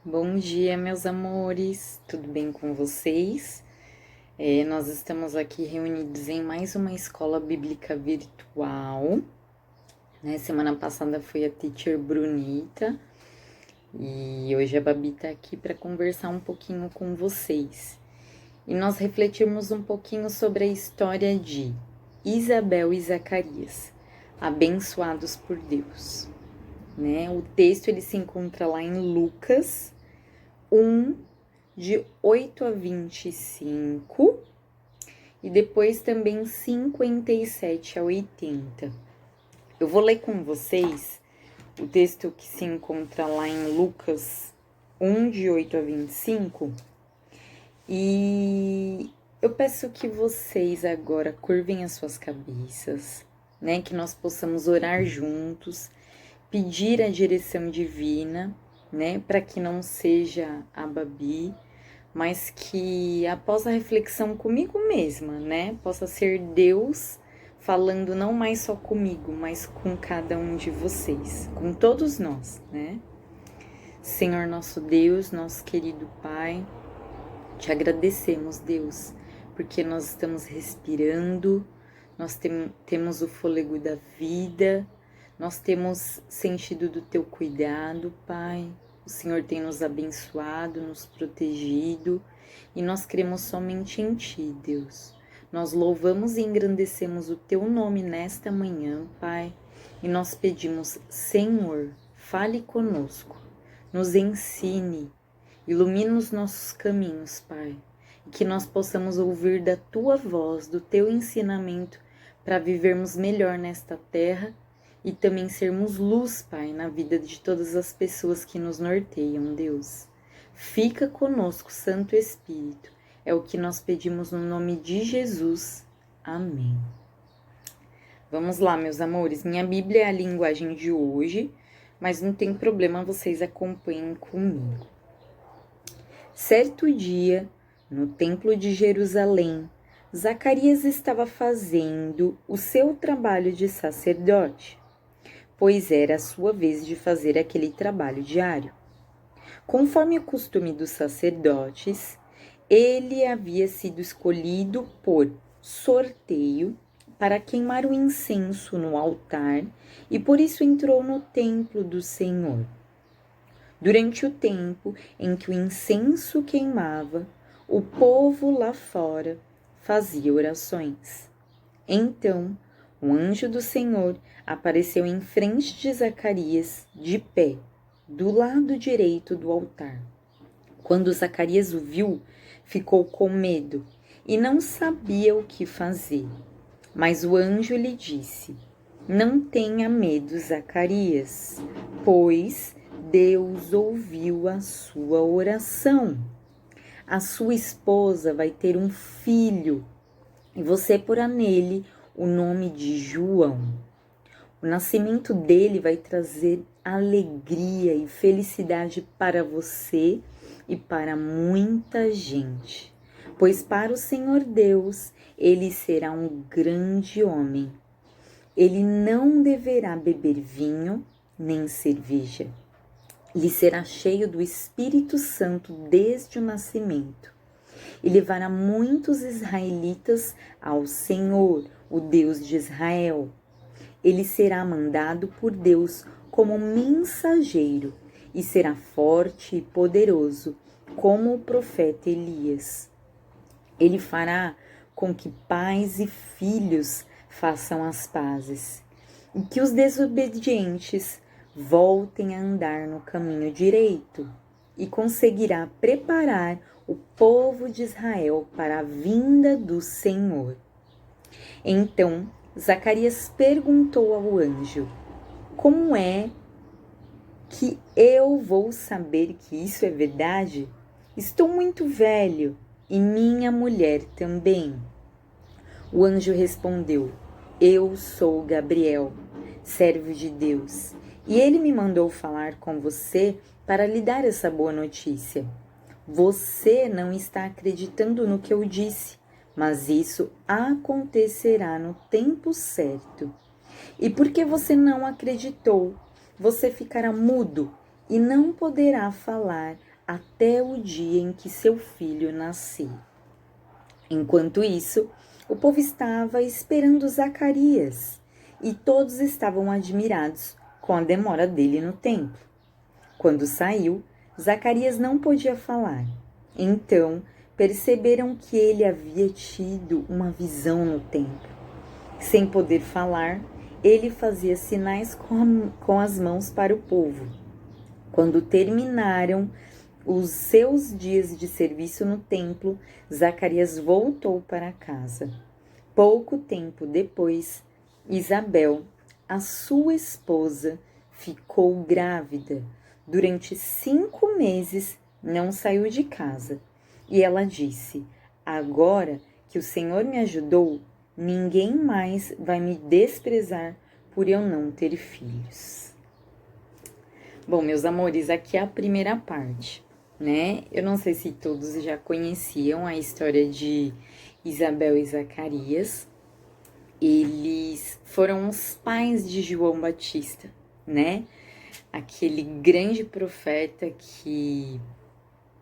Bom dia, meus amores, tudo bem com vocês? Nós estamos aqui reunidos em mais uma escola bíblica virtual, né? Semana passada foi a Teacher Brunita e hoje a Babi tá aqui para conversar um pouquinho com vocês e nós refletirmos um pouquinho sobre a história de Isabel e Zacarias, abençoados por Deus, né? O texto ele se encontra lá em Lucas 1, de 8 a 25, e depois também 57 a 80. Eu vou ler com vocês o texto que se encontra lá em Lucas 1, de 8 a 25, e eu peço que vocês agora curvem as suas cabeças, né? Que nós possamos orar juntos, pedir a direção divina, né? Para que não seja a Babi, mas que após a reflexão comigo mesma, né? Possa ser Deus falando não mais só comigo, mas com cada um de vocês, com todos nós, né? Senhor nosso Deus, nosso querido Pai, te agradecemos, Deus, porque nós estamos respirando, nós temos o fôlego da vida, nós temos sentido do teu cuidado, Pai. O Senhor tem nos abençoado, nos protegido, e nós cremos somente em Ti, Deus. Nós louvamos e engrandecemos o Teu nome nesta manhã, Pai, e nós pedimos, Senhor, fale conosco, nos ensine, ilumine os nossos caminhos, Pai, e que nós possamos ouvir da Tua voz, do Teu ensinamento, para vivermos melhor nesta terra e também sermos luz, Pai, na vida de todas as pessoas que nos norteiam, Deus. Fica conosco, Santo Espírito. É o que nós pedimos no nome de Jesus. Amém. Vamos lá, meus amores. Minha Bíblia é a linguagem de hoje, mas não tem problema, vocês acompanhem comigo. Certo dia, no Templo de Jerusalém, Zacarias estava fazendo o seu trabalho de sacerdote, pois era a sua vez de fazer aquele trabalho diário. Conforme o costume dos sacerdotes, ele havia sido escolhido por sorteio para queimar o incenso no altar e por isso entrou no templo do Senhor. Durante o tempo em que o incenso queimava, o povo lá fora fazia orações. Então, o anjo do Senhor apareceu em frente de Zacarias, de pé, do lado direito do altar. Quando Zacarias o viu, ficou com medo e não sabia o que fazer. Mas o anjo lhe disse: Não tenha medo, Zacarias, pois Deus ouviu a sua oração. A sua esposa vai ter um filho e você porá nele o nome de João. O nascimento dele vai trazer alegria e felicidade para você e para muita gente, pois para o Senhor Deus ele será um grande homem. Ele não deverá beber vinho nem cerveja. Ele será cheio do Espírito Santo desde o nascimento e levará muitos israelitas ao Senhor, o Deus de Israel. Ele será mandado por Deus como mensageiro e será forte e poderoso, como o profeta Elias. Ele fará com que pais e filhos façam as pazes e que os desobedientes voltem a andar no caminho direito e conseguirá preparar o povo de Israel para a vinda do Senhor. Então, Zacarias perguntou ao anjo: Como é que eu vou saber que isso é verdade? Estou muito velho e minha mulher também. O anjo respondeu: Eu sou Gabriel, servo de Deus, e ele me mandou falar com você para lhe dar essa boa notícia. Você não está acreditando no que eu disse, mas isso acontecerá no tempo certo. E porque você não acreditou, você ficará mudo e não poderá falar até o dia em que seu filho nasceu. Enquanto isso, o povo estava esperando Zacarias e todos estavam admirados com a demora dele no templo. Quando saiu, Zacarias não podia falar. Então, perceberam que ele havia tido uma visão no templo. Sem poder falar, ele fazia sinais com as mãos para o povo. Quando terminaram os seus dias de serviço no templo, Zacarias voltou para casa. Pouco tempo depois, Isabel, a sua esposa, ficou grávida. Durante 5 meses não saiu de casa. E ela disse: agora que o Senhor me ajudou, ninguém mais vai me desprezar por eu não ter filhos. Bom, meus amores, aqui é a primeira parte, né? Eu não sei se todos já conheciam a história de Isabel e Zacarias. Eles foram os pais de João Batista, né? Aquele grande profeta que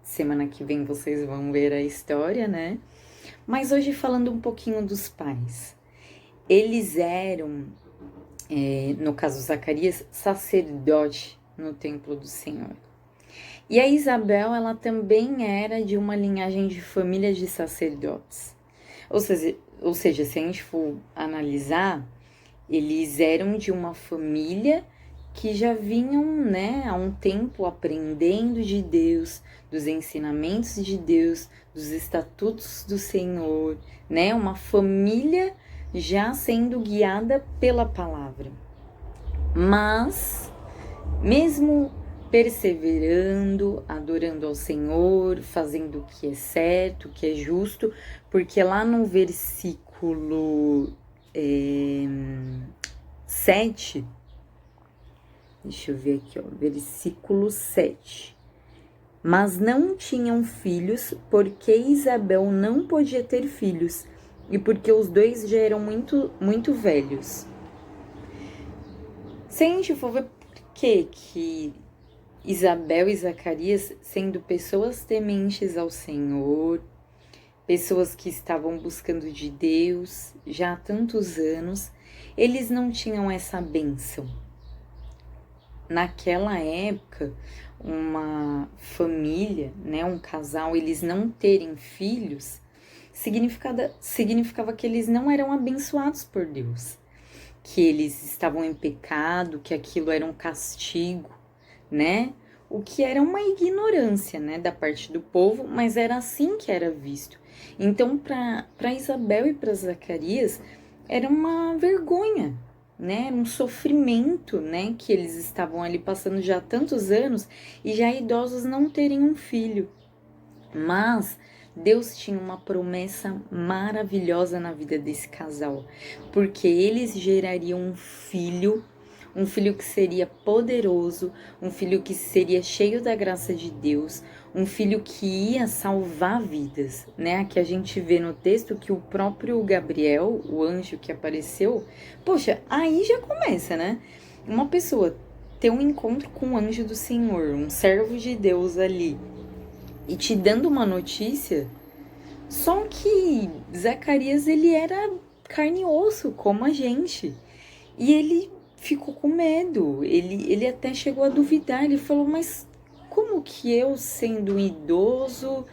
semana que vem vocês vão ver a história, né? Mas hoje falando um pouquinho dos pais. Eles eram, no caso Zacarias, sacerdote no templo do Senhor. E a Isabel, ela também era de uma linhagem de família de sacerdotes. Ou seja, se a gente for analisar, eles eram de uma família que já vinham, né, há um tempo aprendendo de Deus, dos ensinamentos de Deus, dos estatutos do Senhor, né, uma família já sendo guiada pela palavra. Mas, mesmo perseverando, adorando ao Senhor, fazendo o que é certo, o que é justo, porque lá no versículo 7, deixa eu ver aqui, ó, versículo 7. Mas não tinham filhos, porque Isabel não podia ter filhos, e porque os dois já eram muito, muito velhos. Se a gente for ver por que Isabel e Zacarias, sendo pessoas tementes ao Senhor, pessoas que estavam buscando de Deus já há tantos anos, eles não tinham essa bênção. Naquela época, uma família, né, um casal, eles não terem filhos, significava que eles não eram abençoados por Deus, que eles estavam em pecado, que aquilo era um castigo, né? O que era uma ignorância, né, da parte do povo, mas era assim que era visto. Então, para Isabel e para Zacarias, era uma vergonha, né, um sofrimento, né, que eles estavam ali passando já há tantos anos e já idosos não terem um filho. Mas Deus tinha uma promessa maravilhosa na vida desse casal, porque eles gerariam um filho que seria poderoso, um filho que seria cheio da graça de Deus, um filho que ia salvar vidas, né? Aqui a gente vê no texto que o próprio Gabriel, o anjo que apareceu, poxa, aí já começa, né? Uma pessoa ter um encontro com o anjo do Senhor, um servo de Deus ali, e te dando uma notícia, só que Zacarias, ele era carne e osso, como a gente, e ele ficou com medo, ele até chegou a duvidar, ele falou, mas como que eu, sendo um idoso,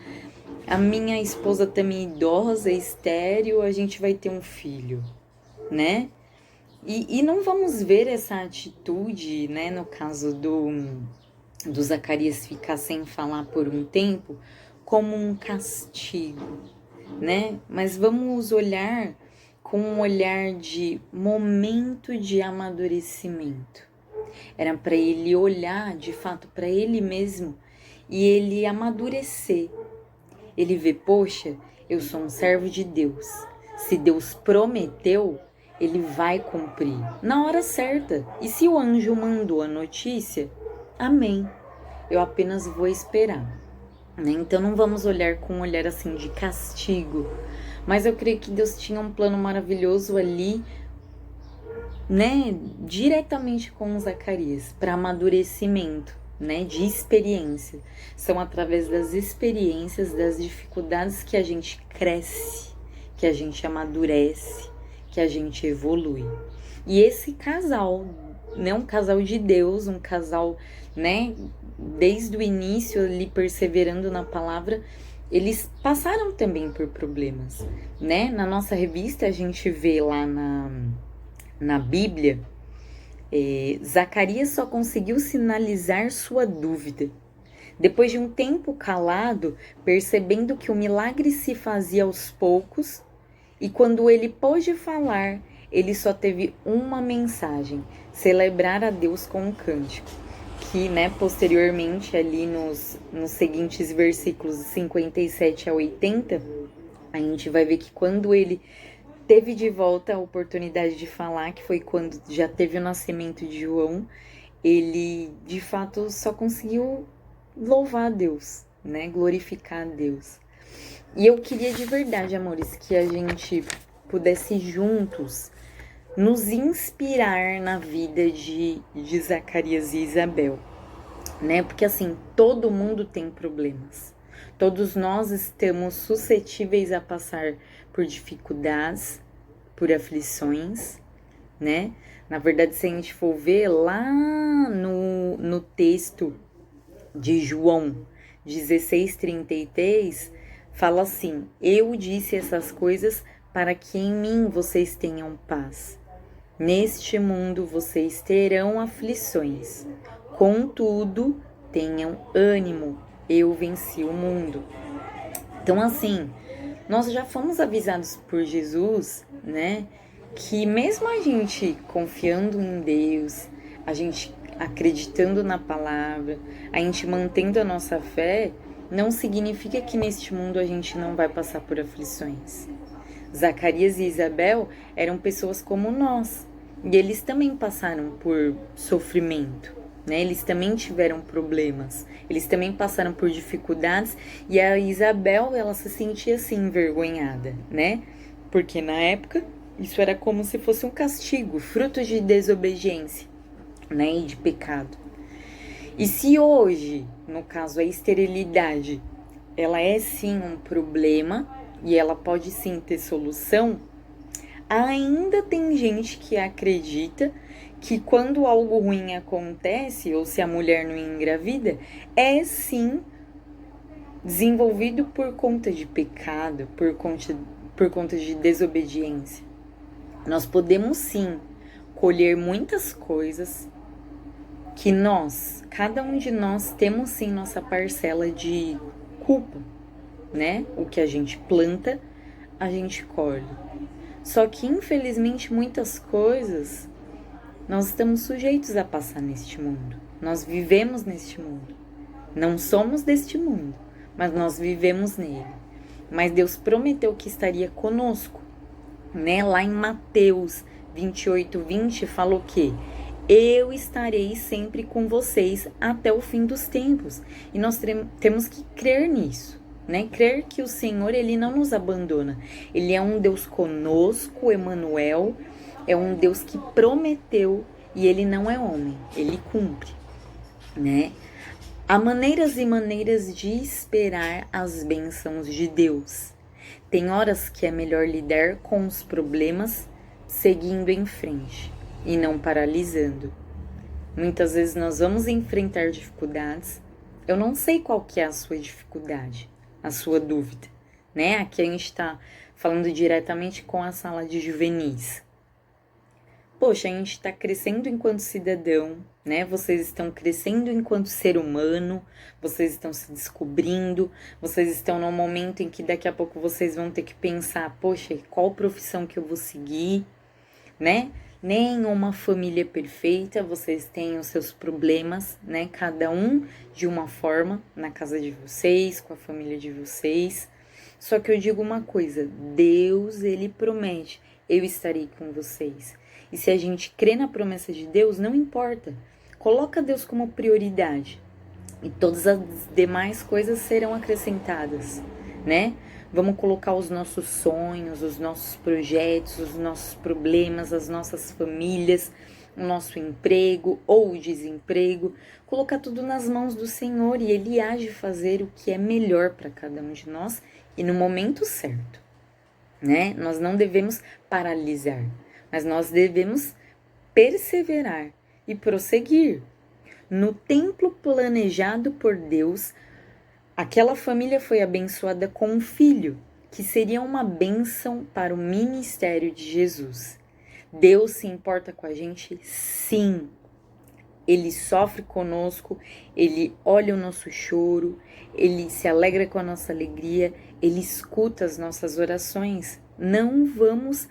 a minha esposa também idosa, estéril, a gente vai ter um filho, né? E não vamos ver essa atitude, né, no caso do Zacarias ficar sem falar por um tempo, como um castigo, né? Mas vamos olhar com um olhar de momento de amadurecimento. Era para ele olhar, de fato, para ele mesmo e ele amadurecer. Ele vê, poxa, eu sou um servo de Deus. Se Deus prometeu, ele vai cumprir na hora certa. E se o anjo mandou a notícia, amém. Eu apenas vou esperar. Né? Então não vamos olhar com um olhar assim de castigo, mas eu creio que Deus tinha um plano maravilhoso ali, né, diretamente com Zacarias, para amadurecimento, né, de experiência. São através das experiências, das dificuldades que a gente cresce, que a gente amadurece, que a gente evolui. E esse casal, né, um casal de Deus, um casal, né, desde o início ali perseverando na palavra, eles passaram também por problemas, né? Na nossa revista a gente vê lá na Bíblia, Zacarias só conseguiu sinalizar sua dúvida. Depois de um tempo calado, percebendo que o milagre se fazia aos poucos, e quando ele pôde falar, ele só teve uma mensagem: celebrar a Deus com um cântico. Que, né, posteriormente, ali nos seguintes versículos 57 a 80, a gente vai ver que quando ele teve de volta a oportunidade de falar, que foi quando já teve o nascimento de João, ele de fato só conseguiu louvar a Deus, né, glorificar a Deus. E eu queria de verdade, amores, que a gente pudesse juntos nos inspirar na vida de Zacarias e Isabel, né? Porque assim, todo mundo tem problemas. Todos nós estamos suscetíveis a passar por dificuldades, por aflições, né? Na verdade, se a gente for ver lá no texto de João 16:33, fala assim: eu disse essas coisas para que em mim vocês tenham paz. Neste mundo vocês terão aflições. Contudo, tenham ânimo, eu venci o mundo. Então, assim, nós já fomos avisados por Jesus, né? Que mesmo a gente confiando em Deus, a gente acreditando na palavra, a gente mantendo a nossa fé, não significa que neste mundo a gente não vai passar por aflições. Zacarias e Isabel eram pessoas como nós, e eles também passaram por sofrimento, né? Eles também tiveram problemas, eles também passaram por dificuldades, e a Isabel, ela se sentia assim envergonhada, né? Porque na época isso era como se fosse um castigo, fruto de desobediência, né? E de pecado. E se hoje, no caso a esterilidade, ela é sim um problema e ela pode sim ter solução, ainda tem gente que acredita que quando algo ruim acontece, ou se a mulher não engravida, é sim desenvolvido por conta de pecado, por conta de desobediência. Nós podemos sim colher muitas coisas que nós, cada um de nós, temos sim nossa parcela de culpa, né? O que a gente planta, a gente colhe. Só que, infelizmente, muitas coisas nós estamos sujeitos a passar neste mundo. Nós vivemos neste mundo. Não somos deste mundo, mas nós vivemos nele. Mas Deus prometeu que estaria conosco, né? Lá em Mateus 28:20 falou que eu estarei sempre com vocês até o fim dos tempos. E nós temos que crer nisso, né? Crer que o Senhor, ele não nos abandona. Ele é um Deus conosco, Emanuel, é um Deus que prometeu e ele não é homem, ele cumpre, né? Há maneiras e maneiras de esperar as bênçãos de Deus. Tem horas que é melhor lidar com os problemas seguindo em frente e não paralisando. Muitas vezes nós vamos enfrentar dificuldades. Eu não sei qual que é a sua dificuldade, a sua dúvida, né? Aqui a gente está falando diretamente com a sala de juvenis. Poxa, a gente está crescendo enquanto cidadão, né? Vocês estão crescendo enquanto ser humano, vocês estão se descobrindo, vocês estão num momento em que daqui a pouco vocês vão ter que pensar, poxa, qual profissão que eu vou seguir, né? Nenhuma família perfeita, vocês têm os seus problemas, né? Cada um de uma forma, na casa de vocês, com a família de vocês. Só que eu digo uma coisa, Deus, ele promete, eu estarei com vocês. E se a gente crê na promessa de Deus, não importa. Coloca Deus como prioridade. E todas as demais coisas serão acrescentadas, né? Vamos colocar os nossos sonhos, os nossos projetos, os nossos problemas, as nossas famílias, o nosso emprego ou o desemprego, colocar tudo nas mãos do Senhor e Ele há de fazer o que é melhor para cada um de nós e no momento certo, né? Nós não devemos paralisar, mas nós devemos perseverar e prosseguir. No tempo planejado por Deus, aquela família foi abençoada com um filho, que seria uma bênção para o ministério de Jesus. Deus se importa com a gente? Sim. Ele sofre conosco, Ele olha o nosso choro, Ele se alegra com a nossa alegria, Ele escuta as nossas orações. Não vamos,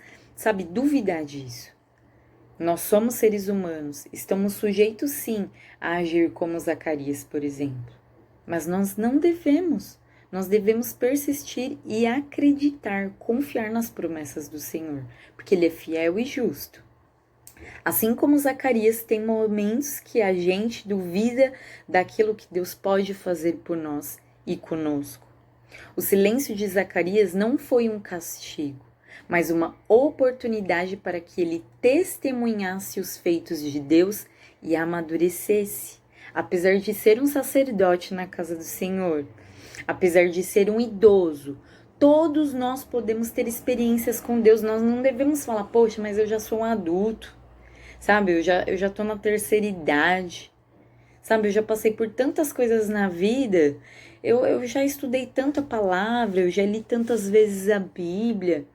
duvidar disso. Nós somos seres humanos, estamos sujeitos sim a agir como Zacarias, por exemplo. Mas nós não devemos. Nós devemos persistir e acreditar, confiar nas promessas do Senhor, porque Ele é fiel e justo. Assim como Zacarias, tem momentos que a gente duvida daquilo que Deus pode fazer por nós e conosco. O silêncio de Zacarias não foi um castigo, mas uma oportunidade para que ele testemunhasse os feitos de Deus e amadurecesse. Apesar de ser um sacerdote na casa do Senhor, apesar de ser um idoso, todos nós podemos ter experiências com Deus. Nós não devemos falar, poxa, mas eu já sou um adulto, eu já tô na terceira idade, eu já passei por tantas coisas na vida, eu já estudei tanta palavra, eu já li tantas vezes a Bíblia.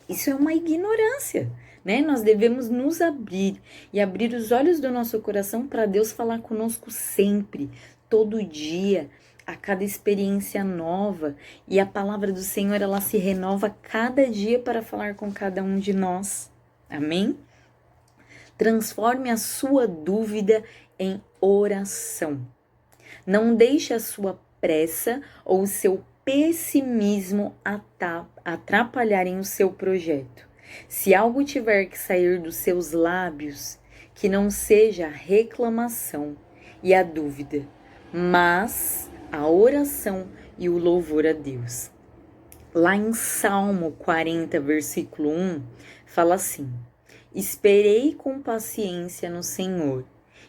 Isso é uma ignorância, né? Nós devemos nos abrir e abrir os olhos do nosso coração para Deus falar conosco sempre, todo dia, a cada experiência nova. E a palavra do Senhor, ela se renova cada dia para falar com cada um de nós. Amém? Transforme a sua dúvida em oração. Não deixe a sua pressa ou o seu pessimismo atrapalharem o seu projeto. Se algo tiver que sair dos seus lábios, que não seja a reclamação e a dúvida, mas a oração e o louvor a Deus. Lá em Salmo 40, versículo 1, fala assim: esperei com paciência no Senhor,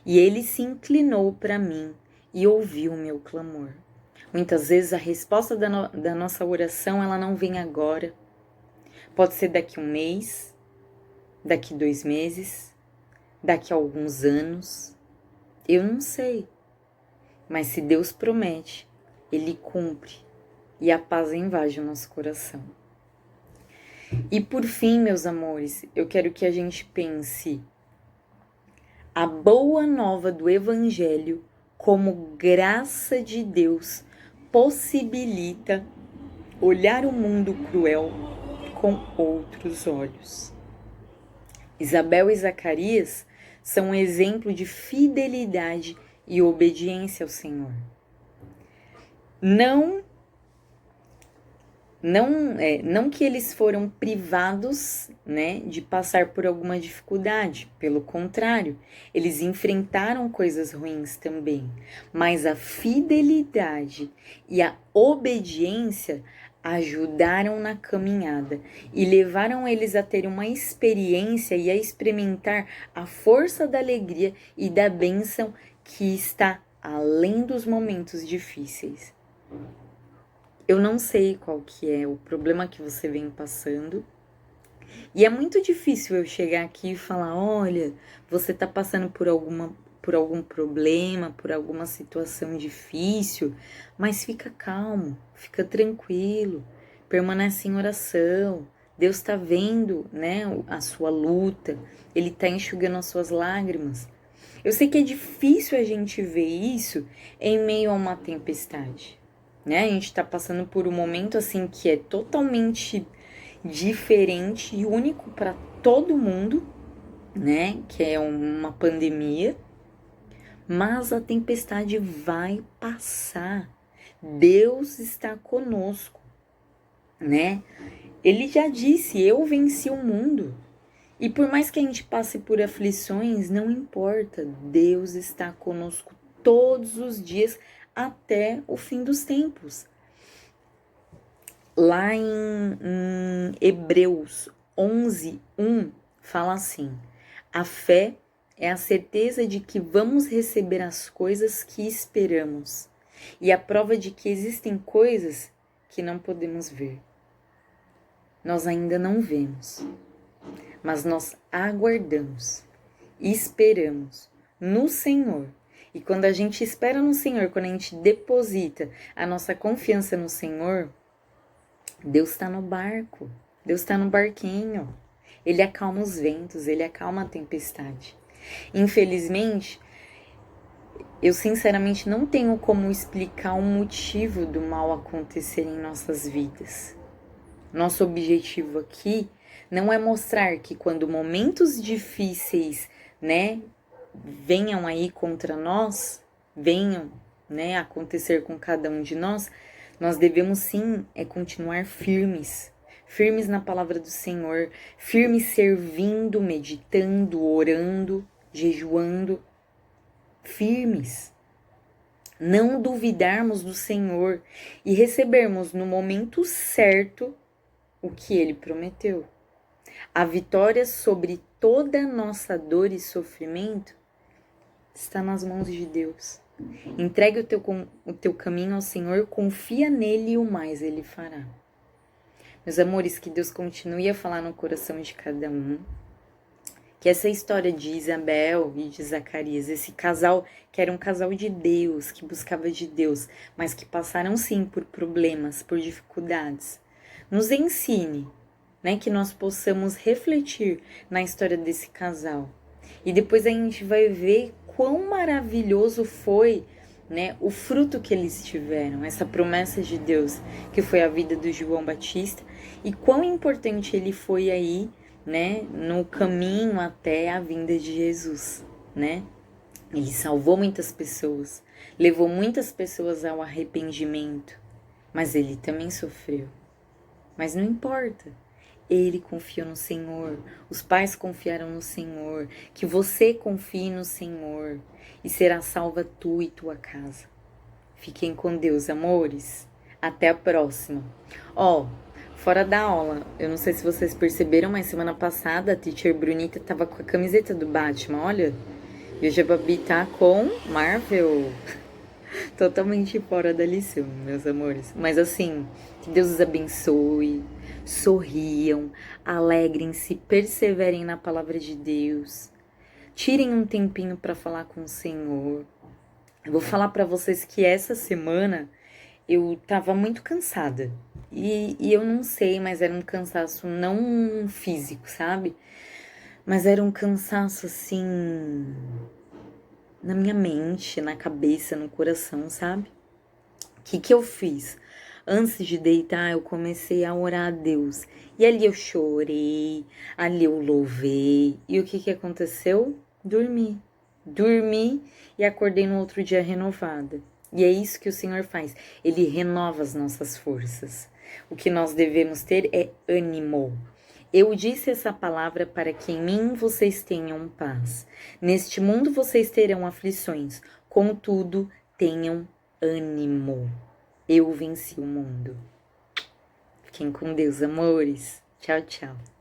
e Ele se inclinou para mim e ouviu o meu clamor. Muitas vezes a resposta da nossa oração, ela não vem agora. Pode ser daqui 1 mês, daqui 2 meses, daqui a alguns anos. Eu não sei. Mas se Deus promete, Ele cumpre. E a paz invade o nosso coração. E por fim, meus amores, eu quero que a gente pense a boa nova do Evangelho como graça de Deus possibilita olhar o mundo cruel com outros olhos. Isabel e Zacarias são um exemplo de fidelidade e obediência ao Senhor. Não que eles foram privados, né, de passar por alguma dificuldade, pelo contrário, eles enfrentaram coisas ruins também, mas a fidelidade e a obediência ajudaram na caminhada e levaram eles a ter uma experiência e a experimentar a força da alegria e da bênção que está além dos momentos difíceis. Eu não sei qual que é o problema que você vem passando. E é muito difícil eu chegar aqui e falar, olha, você tá passando por algum problema, por alguma situação difícil, mas fica calmo, fica tranquilo, permanece em oração. Deus tá vendo, né, a sua luta, Ele tá enxugando as suas lágrimas. Eu sei que é difícil a gente ver isso em meio a uma tempestade. Né? A gente está passando por um momento assim que é totalmente diferente e único para todo mundo, né? Que é uma pandemia, mas a tempestade vai passar. Deus está conosco, né? Ele já disse: eu venci o mundo. E por mais que a gente passe por aflições, não importa, Deus está conosco todos os dias até o fim dos tempos. Lá em Hebreus 11:1 fala assim: a fé é a certeza de que vamos receber as coisas que esperamos e a prova de que existem coisas que não podemos ver. Nós ainda não vemos, mas nós aguardamos e esperamos no Senhor. E quando a gente espera no Senhor, quando a gente deposita a nossa confiança no Senhor, Deus está no barco, Deus está no barquinho. Ele acalma os ventos, ele acalma a tempestade. Infelizmente, eu sinceramente não tenho como explicar o motivo do mal acontecer em nossas vidas. Nosso objetivo aqui não é mostrar que quando momentos difíceis, né, venham aí contra nós, venham, né, acontecer com cada um de nós, nós devemos sim continuar firmes. Firmes na palavra do Senhor, firmes servindo, meditando, orando, jejuando, firmes. Não duvidarmos do Senhor e recebermos no momento certo o que Ele prometeu. A vitória sobre toda a nossa dor e sofrimento está nas mãos de Deus. Entregue o teu caminho ao Senhor, confia nele e o mais Ele fará. Meus amores, que Deus continue a falar no coração de cada um. Que essa história de Isabel e de Zacarias, esse casal que era um casal de Deus, que buscava de Deus, mas que passaram sim por problemas, por dificuldades, nos ensine, né, que nós possamos refletir na história desse casal. E depois a gente vai ver quão maravilhoso foi, né, o fruto que eles tiveram, essa promessa de Deus, que foi a vida do João Batista, e quão importante ele foi aí, né, no caminho até a vinda de Jesus, né? Ele salvou muitas pessoas, levou muitas pessoas ao arrependimento, mas ele também sofreu. Mas não importa. Ele confiou no Senhor, os pais confiaram no Senhor, que você confie no Senhor e será salva tu e tua casa. Fiquem com Deus, amores. Até a próxima. Fora da aula, eu não sei se vocês perceberam, mas semana passada a teacher Brunita tava com a camiseta do Batman, olha. E hoje a Babi tá com Marvel. Totalmente fora da lição, meus amores. Mas assim, que Deus os abençoe. Sorriam, alegrem-se, perseverem na palavra de Deus. Tirem um tempinho para falar com o Senhor. Eu vou falar para vocês que essa semana eu tava muito cansada. E eu não sei, mas era um cansaço não físico, sabe? Mas era um cansaço assim na minha mente, na cabeça, no coração, sabe? O que eu fiz? Antes de deitar, eu comecei a orar a Deus. E ali eu chorei, ali eu louvei. E o que aconteceu? Dormi. Dormi e acordei no outro dia renovada. E é isso que o Senhor faz. Ele renova as nossas forças. O que nós devemos ter é ânimo. Eu disse essa palavra para que em mim vocês tenham paz. Neste mundo vocês terão aflições. Contudo, tenham ânimo. Eu venci o mundo. Fiquem com Deus, amores. Tchau, tchau.